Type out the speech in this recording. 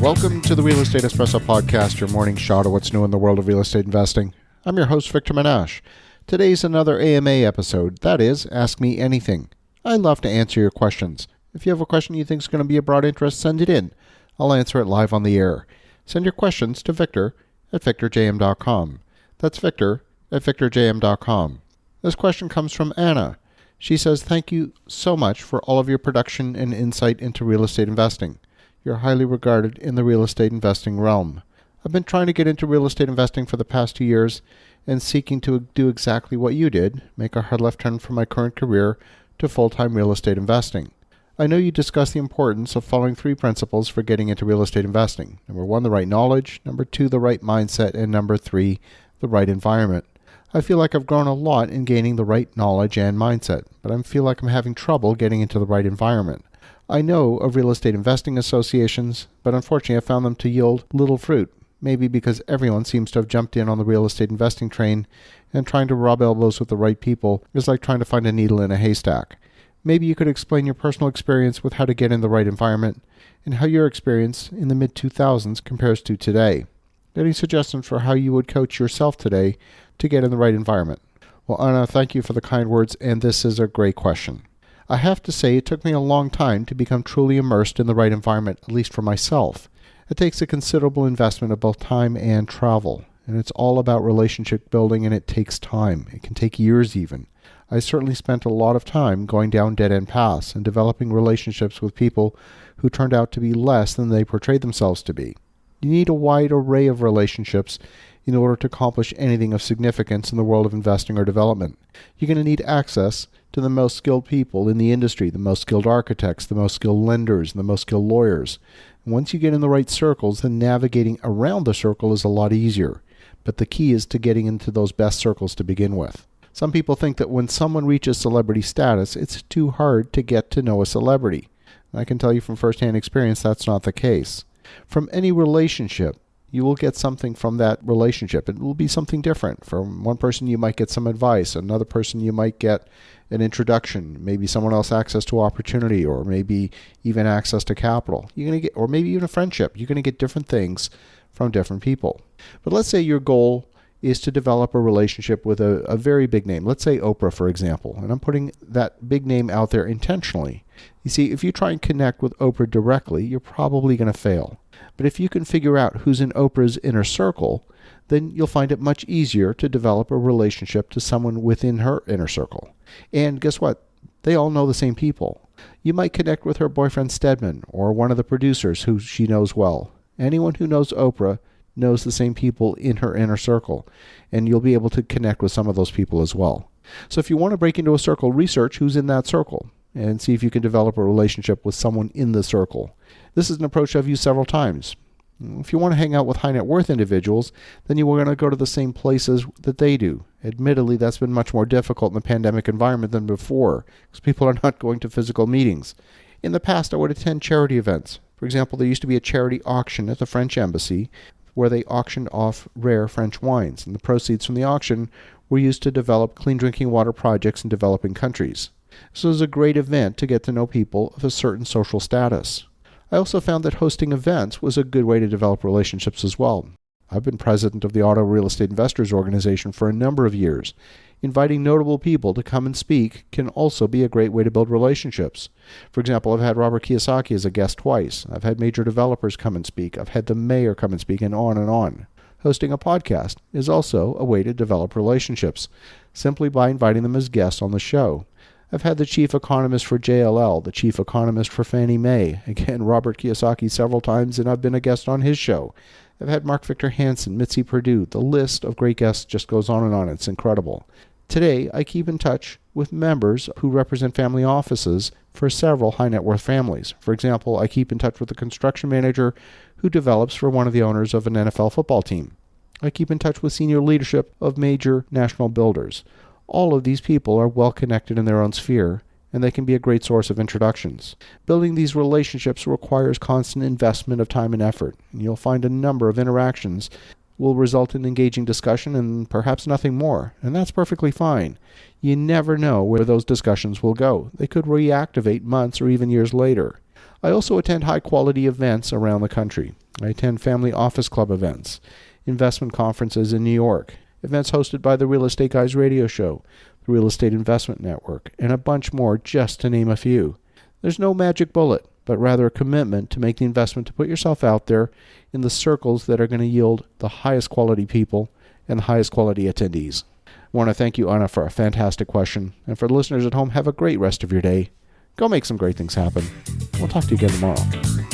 Welcome to the Real Estate Espresso Podcast, your morning shot of what's new in the world of real estate investing. I'm your host, Victor Menashe. Today's another AMA episode, that is, Ask Me Anything. I love to answer your questions. If you have a question you think is going to be of broad interest, send it in. I'll answer it live on the air. Send your questions to victor@victorjm.com. That's victor@victorjm.com. This question comes from Anna. She says, thank you so much for all of your production and insight into real estate investing. You're highly regarded in the real estate investing realm. I've been trying to get into real estate investing for the past 2 years and seeking to do exactly what you did, make a hard left turn from my current career to full-time real estate investing. I know you discussed the importance of following 3 principles for getting into real estate investing. Number 1, the right knowledge. Number 2, the right mindset. And number 3, the right environment. I feel like I've grown a lot in gaining the right knowledge and mindset, but I feel like I'm having trouble getting into the right environment. I know of real estate investing associations, but unfortunately I found them to yield little fruit, maybe because everyone seems to have jumped in on the real estate investing train, and trying to rub elbows with the right people is like trying to find a needle in a haystack. Maybe you could explain your personal experience with how to get in the right environment, and how your experience in the mid-2000s compares to today. Any suggestions for how you would coach yourself today to get in the right environment? Well, Anna, thank you for the kind words, and this is a great question. I have to say it took me a long time to become truly immersed in the right environment, at least for myself. It takes a considerable investment of both time and travel, and it's all about relationship building, and it takes time. It can take years even. I certainly spent a lot of time going down dead-end paths and developing relationships with people who turned out to be less than they portrayed themselves to be. You need a wide array of relationships in order to accomplish anything of significance in the world of investing or development. You're going to need access to the most skilled people in the industry, the most skilled architects, the most skilled lenders, and the most skilled lawyers. And once you get in the right circles, then navigating around the circle is a lot easier. But the key is to getting into those best circles to begin with. Some people think that when someone reaches celebrity status, it's too hard to get to know a celebrity. And I can tell you from firsthand experience that's not the case. From any relationship, you will get something from that relationship. It will be something different. From one person you might get some advice, another person you might get an introduction, maybe someone else access to opportunity, or maybe even access to capital. You're going to get, or maybe even a friendship. You're going to get different things from different people. But let's say your goal is to develop a relationship with a very big name. Let's say Oprah, for example. And I'm putting that big name out there intentionally. You see, if you try and connect with Oprah directly, you're probably going to fail. But if you can figure out who's in Oprah's inner circle, then you'll find it much easier to develop a relationship to someone within her inner circle. And guess what? They all know the same people. You might connect with her boyfriend Stedman, or one of the producers who she knows well. Anyone who knows Oprah knows the same people in her inner circle, and you'll be able to connect with some of those people as well. So if you want to break into a circle, research who's in that circle and see if you can develop a relationship with someone in the circle. This is an approach I've used several times. If you want to hang out with high net worth individuals, then you are going to go to the same places that they do. Admittedly, that's been much more difficult in the pandemic environment than before, because people are not going to physical meetings. In the past, I would attend charity events. For example, there used to be a charity auction at the French Embassy where they auctioned off rare French wines, and the proceeds from the auction were used to develop clean drinking water projects in developing countries. This was a great event to get to know people of a certain social status. I also found that hosting events was a good way to develop relationships as well. I've been president of the Auto Real Estate Investors Organization for a number of years. Inviting notable people to come and speak can also be a great way to build relationships. For example, I've had Robert Kiyosaki as a guest twice. I've had major developers come and speak. I've had the mayor come and speak, and on and on. Hosting a podcast is also a way to develop relationships, simply by inviting them as guests on the show. I've had the chief economist for JLL, the chief economist for Fannie Mae, again, Robert Kiyosaki several times, and I've been a guest on his show. I've had Mark Victor Hansen, Mitzi Perdue. The list of great guests just goes on and on. It's incredible. Today, I keep in touch with members who represent family offices for several high net worth families. For example, I keep in touch with the construction manager who develops for one of the owners of an NFL football team. I keep in touch with senior leadership of major national builders. All of these people are well connected in their own sphere, and they can be a great source of introductions. Building these relationships requires constant investment of time and effort, and you'll find a number of interactions will result in engaging discussion and perhaps nothing more, and that's perfectly fine. You never know where those discussions will go. They could reactivate months or even years later. I also attend high-quality events around the country. I attend family office club events, investment conferences in New York, events hosted by the Real Estate Guys radio show, the Real Estate Investment Network, and a bunch more, just to name a few. There's no magic bullet, but rather a commitment to make the investment to put yourself out there in the circles that are going to yield the highest quality people and the highest quality attendees. I want to thank you, Anna, for a fantastic question. And for the listeners at home, have a great rest of your day. Go make some great things happen. We'll talk to you again tomorrow.